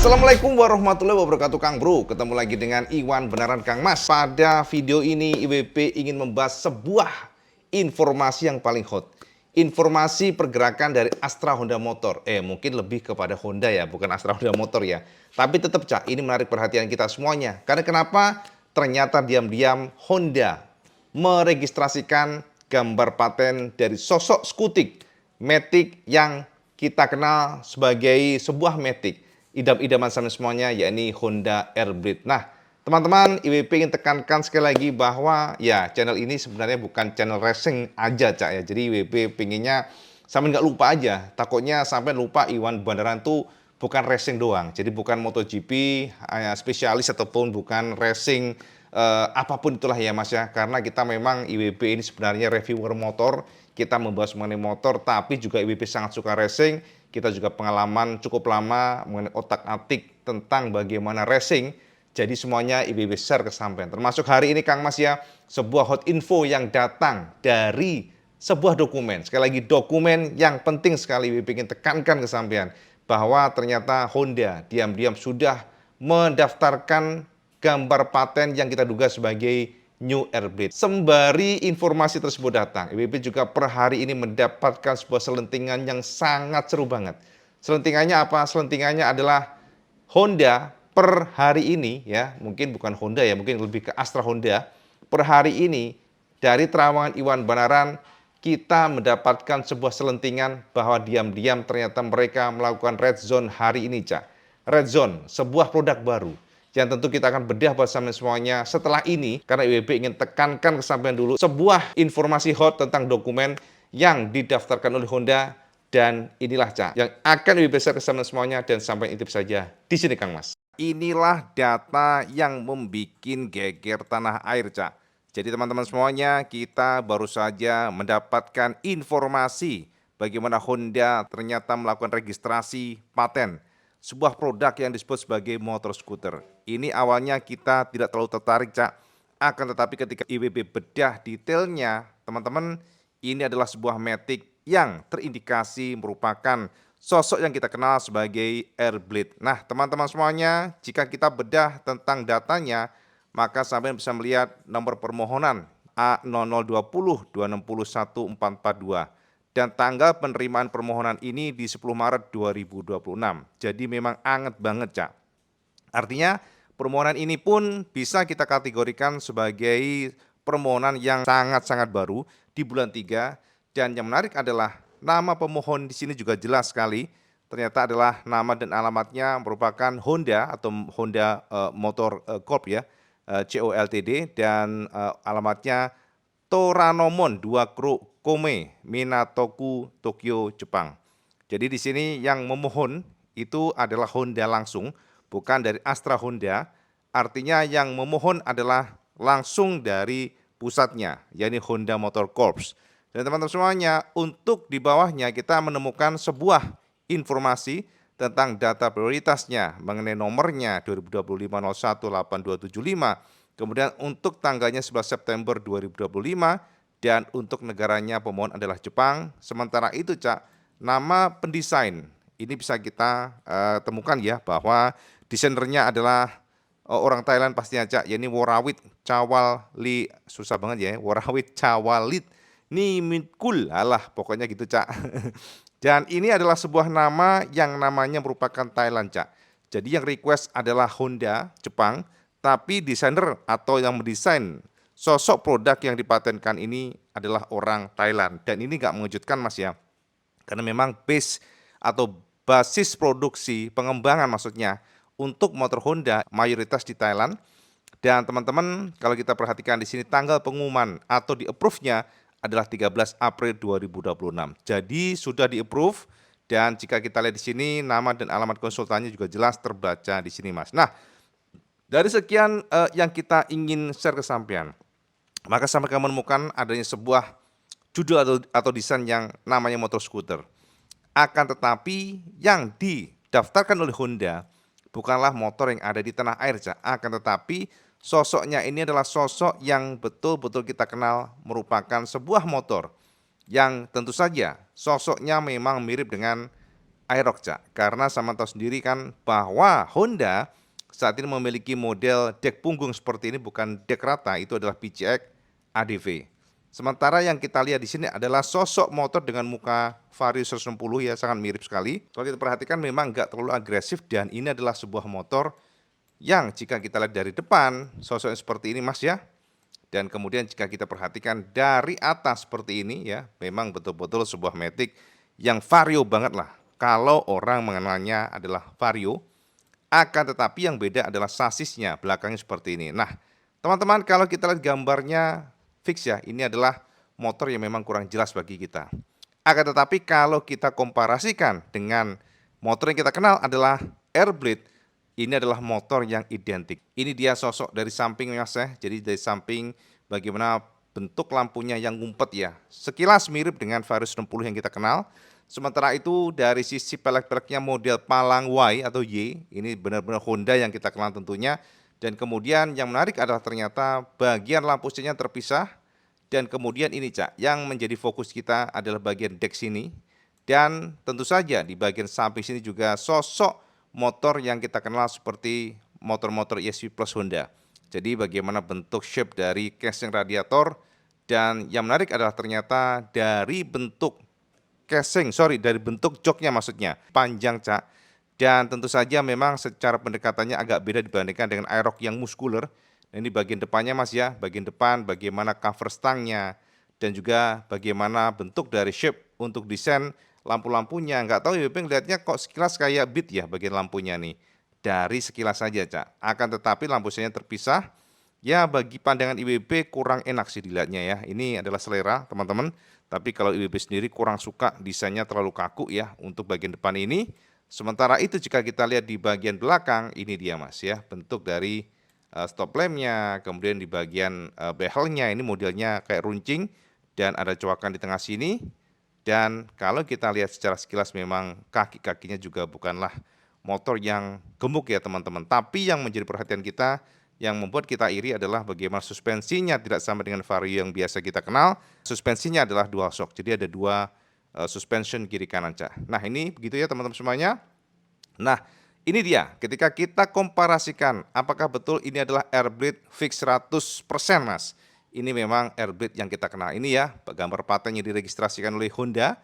Assalamualaikum warahmatullahi wabarakatuh Kang Bro. Ketemu lagi dengan Iwan Benaran Kang Mas. Pada video ini IWP ingin membahas sebuah informasi yang paling hot. Informasi pergerakan dari Astra Honda Motor. Mungkin lebih kepada Honda ya, bukan Astra Honda Motor ya. Tapi tetap Cak, ini menarik perhatian kita semuanya. Karena kenapa? Ternyata diam-diam Honda meregistrasikan gambar paten dari sosok skutik Matic yang kita kenal sebagai sebuah Matic idam-idaman sama semuanya, yakni Honda Airblade. Nah, teman-teman, IWP ingin tekankan sekali lagi bahwa ya channel ini sebenarnya bukan channel racing aja, Cak ya. Jadi IWP pinginnya sampai nggak lupa aja. Takutnya sampai lupa Iwan Benaran tuh bukan racing doang. Jadi bukan MotoGP spesialis ataupun bukan racing apapun itulah ya Mas ya. Karena kita memang IWP ini sebenarnya reviewer motor. Kita membahas mengenai motor, tapi juga IWP sangat suka racing. Kita juga pengalaman cukup lama mengenai otak-atik tentang bagaimana racing. Jadi semuanya IWP share ke sampean. Termasuk hari ini Kang Mas ya, sebuah hot info yang datang dari sebuah dokumen. Sekali lagi dokumen yang penting sekali IWP ingin tekankan ke sampean. Bahwa ternyata Honda diam-diam sudah mendaftarkan gambar paten yang kita duga sebagai New Airblade. Sembari informasi tersebut datang, IWP juga per hari ini mendapatkan sebuah selentingan yang sangat seru banget. Selentingannya apa? Selentingannya adalah Honda per hari ini ya, mungkin bukan Honda ya, mungkin lebih ke Astra Honda. Per hari ini dari terawangan Iwan Benaran kita mendapatkan sebuah selentingan bahwa diam-diam ternyata mereka melakukan red zone hari ini, Cak. Red zone, sebuah produk baru yang tentu kita akan bedah bersama semuanya setelah ini, karena IWP ingin tekankan kesampaian dulu sebuah informasi hot tentang dokumen yang didaftarkan oleh Honda. Dan inilah Cak yang akan IWP share kesampaian semuanya, dan sampai intip saja di sini Kang Mas. Inilah data yang membuat geger tanah air, Cak. Jadi teman-teman semuanya, kita baru saja mendapatkan informasi bagaimana Honda ternyata melakukan registrasi paten sebuah produk yang disebut sebagai motor scooter. Ini awalnya kita tidak terlalu tertarik, Cak. Akan tetapi ketika IWP bedah detailnya, teman-teman, ini adalah sebuah Matic yang terindikasi merupakan sosok yang kita kenal sebagai Airblade. Nah, teman-teman semuanya, jika kita bedah tentang datanya, maka sampai bisa melihat nomor permohonan A0020 261442. Dan tanggal penerimaan permohonan ini di 10 Maret 2026. Jadi memang anget banget, Cak. Artinya permohonan ini pun bisa kita kategorikan sebagai permohonan yang sangat-sangat baru di bulan 3. Dan yang menarik adalah nama pemohon di sini juga jelas sekali. Ternyata adalah nama dan alamatnya merupakan Honda atau Honda Motor Corp ya, COLTD, dan alamatnya Toranomon 2 Kome, Minatoku, Tokyo, Jepang. Jadi di sini yang memohon itu adalah Honda langsung, bukan dari Astra Honda. Artinya yang memohon adalah langsung dari pusatnya, yakni Honda Motor Corps. Dan teman-teman semuanya, untuk di bawahnya kita menemukan sebuah informasi tentang data prioritasnya mengenai nomornya 2025-01-8275. Kemudian untuk tanggalnya 11 September 2025, dan untuk negaranya pemohon adalah Jepang. Sementara itu, Cak, nama pendesain ini bisa kita temukan ya, bahwa desainernya adalah orang Thailand pastinya, Cak, yakni Worawit Chawalit. Susah banget ya, Worawit Chawalit Nimitkul. Alah, pokoknya gitu, Cak. Dan ini adalah sebuah nama yang namanya merupakan Thailand, Cak. Jadi yang request adalah Honda Jepang, tapi desainer atau yang mendesain sosok produk yang dipatenkan ini adalah orang Thailand. Dan ini nggak mengejutkan, Mas ya, karena memang base atau basis produksi pengembangan maksudnya untuk motor Honda mayoritas di Thailand. Dan teman-teman, kalau kita perhatikan di sini tanggal pengumuman atau di approve-nya adalah 13 April 2026. Jadi sudah di approve, dan jika kita lihat di sini nama dan alamat konsultannya juga jelas terbaca di sini, Mas. Nah, dari sekian yang kita ingin share ke sampean, maka sampai kamu menemukan adanya sebuah judul atau desain yang namanya motor scooter. Akan tetapi yang didaftarkan oleh Honda bukanlah motor yang ada di tanah air, Cak. Akan tetapi sosoknya ini adalah sosok yang betul-betul kita kenal merupakan sebuah motor yang tentu saja sosoknya memang mirip dengan Aerox, Cak. Karena sama tahu sendiri kan bahwa Honda saat ini memiliki model dek punggung seperti ini, bukan dek rata, itu adalah PCX ADV. Sementara yang kita lihat di sini adalah sosok motor dengan muka Vario 160 ya, sangat mirip sekali. Kalau kita perhatikan memang nggak terlalu agresif, dan ini adalah sebuah motor yang jika kita lihat dari depan sosoknya seperti ini Mas ya. Dan kemudian jika kita perhatikan dari atas seperti ini ya, memang betul-betul sebuah Matic yang Vario banget lah. Kalau orang mengenalnya adalah Vario, akan tetapi yang beda adalah sasisnya, belakangnya seperti ini. Nah, teman-teman kalau kita lihat gambarnya fix ya, ini adalah motor yang memang kurang jelas bagi kita. Akan tetapi kalau kita komparasikan dengan motor yang kita kenal adalah Airblade, ini adalah motor yang identik. Ini dia sosok dari samping Mas ya. Jadi dari samping bagaimana bentuk lampunya yang ngumpet ya. Sekilas mirip dengan Vario 60 yang kita kenal. Sementara itu dari sisi pelek-peleknya model Palang Y atau Y, ini benar-benar Honda yang kita kenal tentunya. Dan kemudian yang menarik adalah ternyata bagian lampu sirinya terpisah. Dan kemudian ini Cak, yang menjadi fokus kita adalah bagian dek sini. Dan tentu saja di bagian samping sini juga sosok motor yang kita kenal seperti motor-motor ESV Plus Honda. Jadi bagaimana bentuk shape dari casing radiator, dan yang menarik adalah ternyata dari bentuk dari bentuk joknya maksudnya, panjang Cak. Dan tentu saja memang secara pendekatannya agak beda dibandingkan dengan Aerox yang muskuler. Nah, ini bagian depannya Mas ya, bagian depan bagaimana cover stangnya, dan juga bagaimana bentuk dari shape untuk desain lampu-lampunya. Nggak tahu ya, lihatnya kok sekilas kayak Beat ya bagian lampunya nih. Dari sekilas saja Cak. Akan tetapi lampu sirinya terpisah. Ya bagi pandangan IWB kurang enak sih dilihatnya ya. Ini adalah selera teman-teman. Tapi kalau IWB sendiri kurang suka desainnya terlalu kaku ya untuk bagian depan ini. Sementara itu jika kita lihat di bagian belakang, ini dia Mas ya, bentuk dari stop lampnya, kemudian di bagian behelnya ini modelnya kayak runcing dan ada coakan di tengah sini. Dan kalau kita lihat secara sekilas memang kaki-kakinya juga bukanlah motor yang gemuk ya teman-teman. Tapi yang menjadi perhatian kita, yang membuat kita iri adalah bagaimana suspensinya tidak sama dengan Vario yang biasa kita kenal. Suspensinya adalah dual shock, jadi ada dua suspension kiri kanan Cak. Nah ini begitu ya teman-teman semuanya. Nah ini dia ketika kita komparasikan apakah betul ini adalah Airblade fix 100% Mas. Ini memang Airblade yang kita kenal. Ini ya gambar paten yang diregistrasikan oleh Honda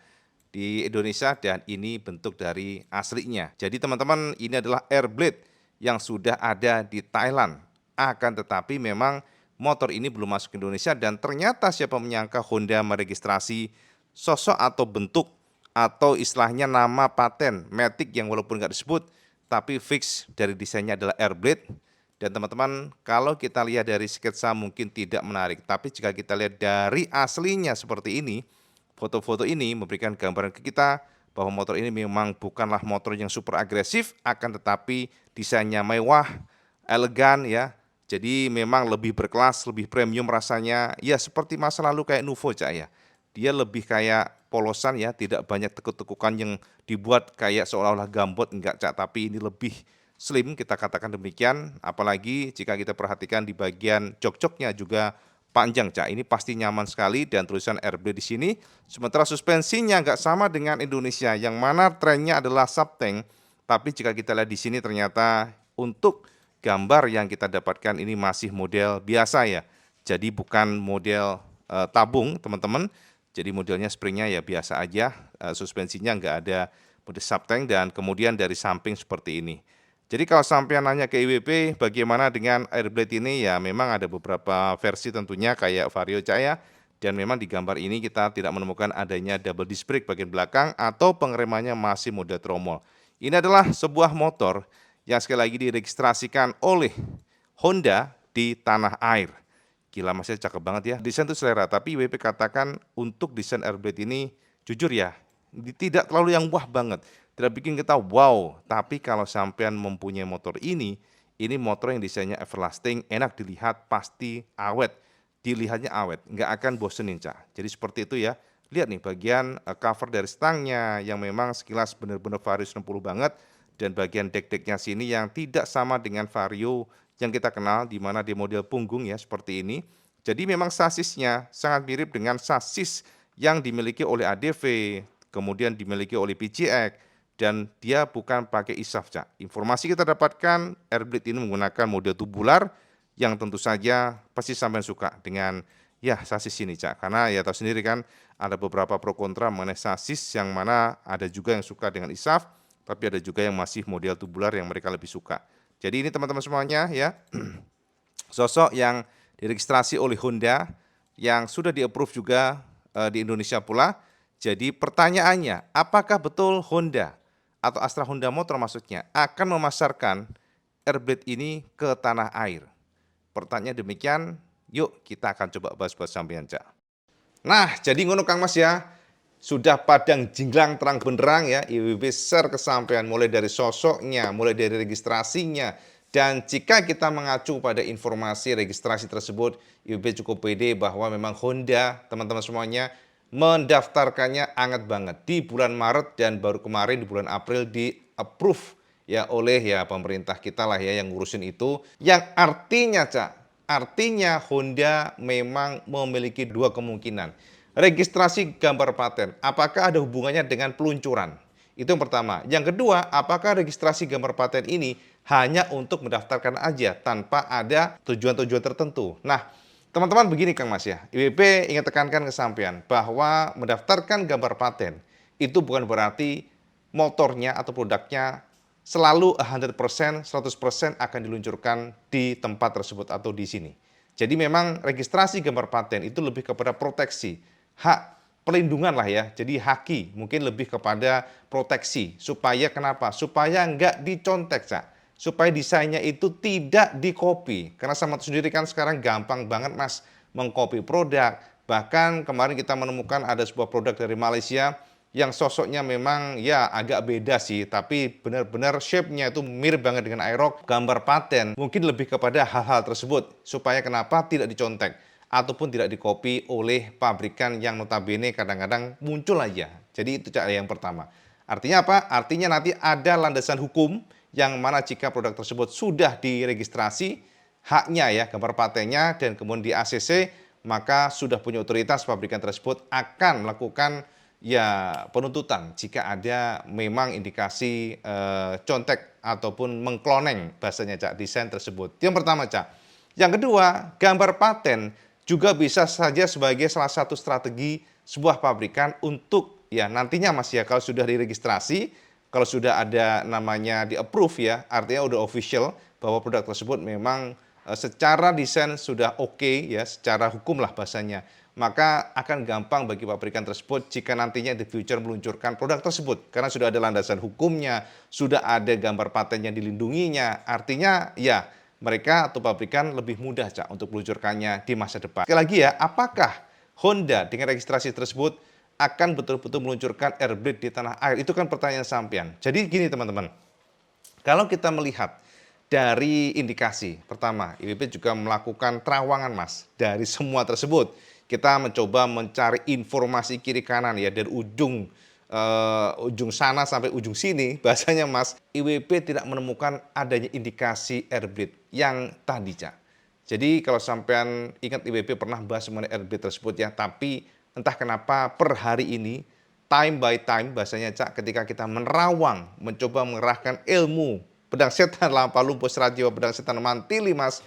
di Indonesia, dan ini bentuk dari aslinya. Jadi teman-teman ini adalah Airblade yang sudah ada di Thailand. Akan tetapi memang motor ini belum masuk ke Indonesia, dan ternyata siapa menyangka Honda meregistrasi sosok atau bentuk atau istilahnya nama paten Matic yang walaupun nggak disebut tapi fix dari desainnya adalah Airblade. Dan teman-teman kalau kita lihat dari sketsa mungkin tidak menarik, tapi jika kita lihat dari aslinya seperti ini, foto-foto ini memberikan gambaran ke kita bahwa motor ini memang bukanlah motor yang super agresif, akan tetapi desainnya mewah, elegan ya. Jadi memang lebih berkelas, lebih premium rasanya. Ya seperti masa lalu kayak Nuvo Cak ya. Dia lebih kayak polosan ya, tidak banyak tekuk-tekukan yang dibuat kayak seolah-olah gambot, enggak Cak, tapi ini lebih slim kita katakan demikian. Apalagi jika kita perhatikan di bagian jok-joknya juga panjang Cak, ini pasti nyaman sekali, dan tulisan Airblade di sini. Sementara suspensinya nggak sama dengan Indonesia, yang mana trennya adalah subtank. Tapi jika kita lihat di sini ternyata untuk gambar yang kita dapatkan ini masih model biasa ya. Jadi bukan model tabung teman-teman. Jadi modelnya springnya ya biasa aja, suspensinya nggak ada mode subtank, dan kemudian dari samping seperti ini. Jadi kalau sampai nanya ke IWB bagaimana dengan Airblade ini, ya memang ada beberapa versi tentunya kayak Vario Caya, dan memang di gambar ini kita tidak menemukan adanya double disc brake bagian belakang atau pengeremannya masih mode tromol. Ini adalah sebuah motor yang sekali lagi diregistrasikan oleh Honda di tanah air. Gila masnya cakep banget ya. Desain itu selera, tapi WP katakan untuk desain Airblade ini jujur ya, tidak terlalu yang wah banget. Tidak bikin kita wow, tapi kalau sampean mempunyai motor ini motor yang desainnya everlasting, enak dilihat, pasti awet. Dilihatnya awet, nggak akan bosenin Cak. Jadi seperti itu ya. Lihat nih bagian cover dari stangnya yang memang sekilas benar-benar Vario 60 banget, dan bagian dek-deknya sini yang tidak sama dengan Vario yang kita kenal, di mana di model punggung ya seperti ini. Jadi memang sasisnya sangat mirip dengan sasis yang dimiliki oleh ADV, kemudian dimiliki oleh PCX, dan dia bukan pakai ISAF, Cak. Informasi kita dapatkan Airblade ini menggunakan model tubular yang tentu saja pasti sampai suka dengan ya sasis ini, Cak. Karena ya tahu sendiri kan ada beberapa pro kontra mengenai sasis yang mana ada juga yang suka dengan ISAF, tapi ada juga yang masih model tubular yang mereka lebih suka. Jadi ini teman-teman semuanya ya, sosok yang diregistrasi oleh Honda yang sudah di-approve juga di Indonesia pula. Jadi pertanyaannya, apakah betul Honda atau Astra Honda Motor maksudnya akan memasarkan Airblade ini ke tanah air? Pertanyaan demikian, yuk kita akan coba bahas buat sampean, Cak. Nah, jadi ngono Kang Mas ya. Sudah padang jinglang terang benderang ya, IWB share kesampaian mulai dari sosoknya, mulai dari registrasinya. Dan jika kita mengacu pada informasi registrasi tersebut, IWB cukup pede bahwa memang Honda, teman-teman semuanya, mendaftarkannya hangat banget di bulan Maret dan baru kemarin di bulan April di approve ya oleh ya pemerintah kita lah ya yang ngurusin itu. Yang artinya, Cak, artinya Honda memang memiliki dua kemungkinan. Registrasi gambar paten, apakah ada hubungannya dengan peluncuran? Itu yang pertama. Yang kedua, apakah registrasi gambar paten ini hanya untuk mendaftarkan aja tanpa ada tujuan-tujuan tertentu? Nah, teman-teman begini Kang Mas ya, IWB ingin tekankan ke sampean bahwa mendaftarkan gambar paten itu bukan berarti motornya atau produknya selalu 100%, 100% akan diluncurkan di tempat tersebut atau di sini. Jadi memang registrasi gambar paten itu lebih kepada proteksi, hak pelindungan lah ya. Jadi haki mungkin lebih kepada proteksi. Supaya kenapa? Supaya nggak dicontek, Cak. Supaya desainnya itu tidak dikopi. Karena sama sendiri kan sekarang gampang banget Mas mengcopy produk. Bahkan kemarin kita menemukan ada sebuah produk dari Malaysia yang sosoknya memang ya agak beda sih, tapi benar-benar shape-nya itu mirip banget dengan Aerox. Gambar paten mungkin lebih kepada hal-hal tersebut, supaya kenapa tidak dicontek ataupun tidak dikopi oleh pabrikan yang notabene kadang-kadang muncul aja. Jadi itu cara yang pertama. Artinya apa? Artinya nanti ada landasan hukum yang mana jika produk tersebut sudah diregistrasi, haknya ya, gambar patennya, dan kemudian di ACC, maka sudah punya otoritas pabrikan tersebut akan melakukan ya penuntutan jika ada memang indikasi contek ataupun mengkloneng bahasanya Cak desain tersebut. Yang pertama Cak. Yang kedua, gambar paten juga bisa saja sebagai salah satu strategi sebuah pabrikan untuk ya nantinya Mas ya kalau sudah diregistrasi, kalau sudah ada namanya di approve ya, artinya udah official bahwa produk tersebut memang secara desain sudah oke ya, secara hukum lah bahasanya, maka akan gampang bagi pabrikan tersebut jika nantinya di future meluncurkan produk tersebut. Karena sudah ada landasan hukumnya, sudah ada gambar paten yang dilindunginya, artinya ya mereka atau pabrikan lebih mudah Cak untuk meluncurkannya di masa depan. Sekali lagi ya, apakah Honda dengan registrasi tersebut akan betul-betul meluncurkan Airblade di tanah air? Itu kan pertanyaan sampean. Jadi gini teman-teman, kalau kita melihat dari indikasi, pertama, IWB juga melakukan terawangan Mas dari semua tersebut. Kita mencoba mencari informasi kiri kanan ya dari ujung sana sampai ujung sini, bahasanya Mas, IWB tidak menemukan adanya indikasi Airblade yang tadi, Cak. Jadi kalau sampean ingat IWB pernah bahas mengenai Airblade tersebut ya, tapi entah kenapa per hari ini, time by time, bahasanya Cak, ketika kita menerawang, mencoba mengerahkan ilmu, pedang setan lampa lumpus radio, pedang setan mantili Mas,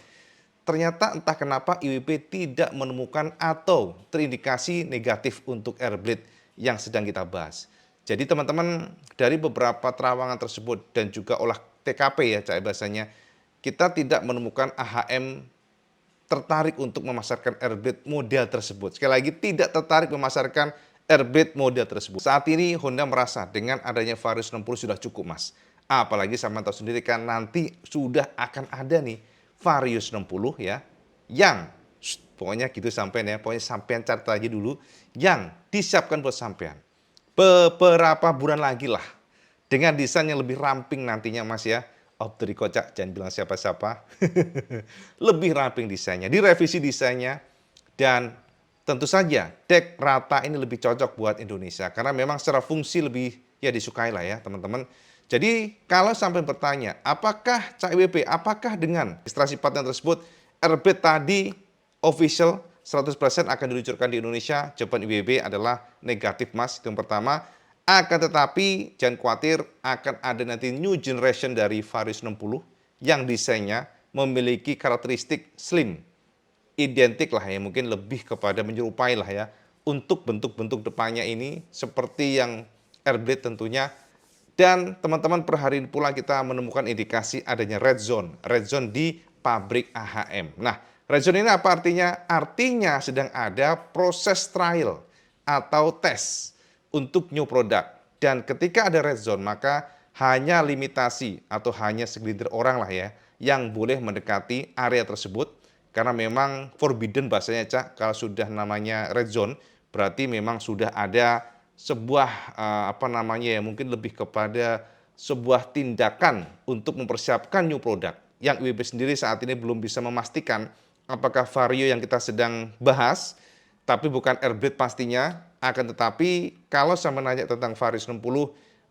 ternyata entah kenapa IWB tidak menemukan atau terindikasi negatif untuk Airblade yang sedang kita bahas. Jadi teman-teman dari beberapa terawangan tersebut dan juga olah TKP ya Cak bahasanya, kita tidak menemukan AHM tertarik untuk memasarkan Airblade model tersebut. Sekali lagi tidak tertarik memasarkan Airblade model tersebut. Saat ini Honda merasa dengan adanya Varius 60 sudah cukup Mas. Apalagi sama tahu sendiri kan nanti sudah akan ada nih Varius 60 ya yang pokoknya gitu sampean ya, pokoknya sampean catat aja dulu yang disiapkan buat sampean beberapa bulan lagi lah dengan desain yang lebih ramping nantinya Mas ya. Off the record Cak, jangan bilang siapa-siapa. Lebih ramping desainnya, direvisi desainnya, dan tentu saja dek rata ini lebih cocok buat Indonesia karena memang secara fungsi lebih ya disukai lah ya teman-teman. Jadi kalau sampai bertanya, apakah Cak IWB, apakah dengan registrasi paten tersebut Airblade tadi official 100% akan diluncurkan di Indonesia? Jawaban IWB adalah negatif Mas, itu yang pertama. Akan tetapi jangan khawatir, akan ada nanti new generation dari Vario 60 yang desainnya memiliki karakteristik slim. Identik lah ya, mungkin lebih kepada menyerupai lah ya. Untuk bentuk-bentuk depannya ini seperti yang Airblade tentunya. Dan teman-teman per hari ini pula kita menemukan indikasi adanya red zone di pabrik AHM. Nah, red zone ini apa artinya? Artinya sedang ada proses trial atau tes untuk new product. Dan ketika ada red zone, maka hanya limitasi atau hanya segelintir orang lah ya yang boleh mendekati area tersebut. Karena memang forbidden bahasanya, Cak, kalau sudah namanya red zone, berarti memang sudah ada sebuah mungkin lebih kepada sebuah tindakan untuk mempersiapkan new product. Yang IWB sendiri saat ini belum bisa memastikan apakah Vario yang kita sedang bahas, tapi bukan Airblade pastinya. Akan tetapi kalau saya menanya tentang Vario 60,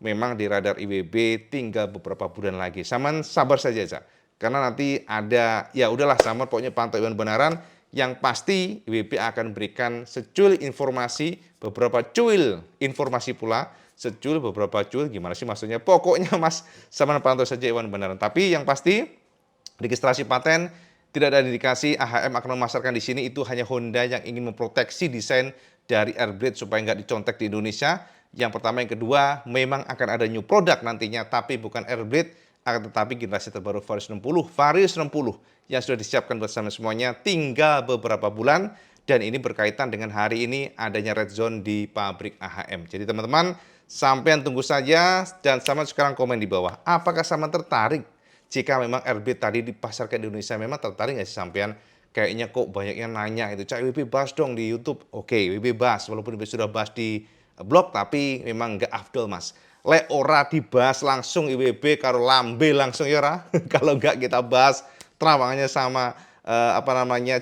memang di radar IWB tinggal beberapa bulan lagi. Saman sabar saja, Cak. Karena nanti ada, ya udahlah sama pokoknya pantau Iwan Benaran. Yang pasti IWB akan berikan secuil informasi, beberapa cuil informasi pula. Secuil, beberapa cuil, gimana sih maksudnya? Pokoknya Mas, sama pantau saja Iwan Benaran. Tapi yang pasti, registrasi paten, tidak ada indikasi AHM akan memasarkan di sini. Itu hanya Honda yang ingin memproteksi desain dari Airblade supaya nggak dicontek di Indonesia. Yang pertama, yang kedua, memang akan ada new product nantinya, tapi bukan Airblade, akan tetapi generasi terbaru Vario 60 yang sudah disiapkan bersama semuanya tinggal beberapa bulan. Dan ini berkaitan dengan hari ini adanya red zone di pabrik AHM. Jadi teman-teman, sampean tunggu saja dan sama sekarang komen di bawah. Apakah sama tertarik jika memang Airblade tadi dipasarkan di Indonesia? Memang tertarik nggak sih sampean? Kayaknya kok banyak yang nanya itu, Cak, IWB bahas dong di YouTube. Oke, IWB bahas, walaupun IWB sudah bahas di blog, tapi memang nggak afdol, Mas. Lek ora dibahas langsung IWB karo lambe langsung ya ora. Kalau nggak kita bahas terawangannya sama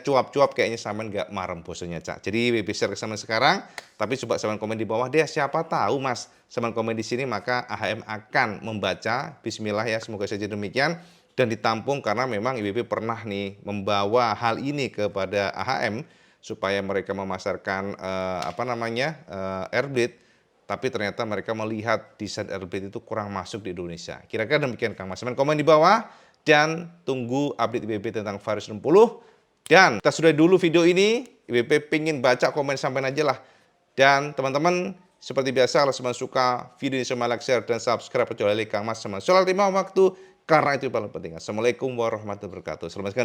cuap-cuap, kayaknya sama nggak marem bosannya, Cak. Jadi IWB share ke sama sekarang, tapi coba sama komen di bawah deh, siapa tahu Mas sama komen di sini maka AHM akan membaca. Bismillah ya, semoga saja demikian dan ditampung, karena memang IWB pernah nih membawa hal ini kepada AHM supaya mereka memasarkan Airblade, tapi ternyata mereka melihat desain Airblade itu kurang masuk di Indonesia. Kira-kira demikian Kang Mas. Komen di bawah dan tunggu update IWB tentang Vario 60. Dan kita sudah dulu video ini, IWB pengen baca komen sampai aja lah. Dan teman-teman, seperti biasa kalau teman suka video ini, sama like, share, dan subscribe. Kecuali Kang Mas sama soal 5 waktu, karena itu paling penting. Assalamualaikum warahmatullahi wabarakatuh. Selamat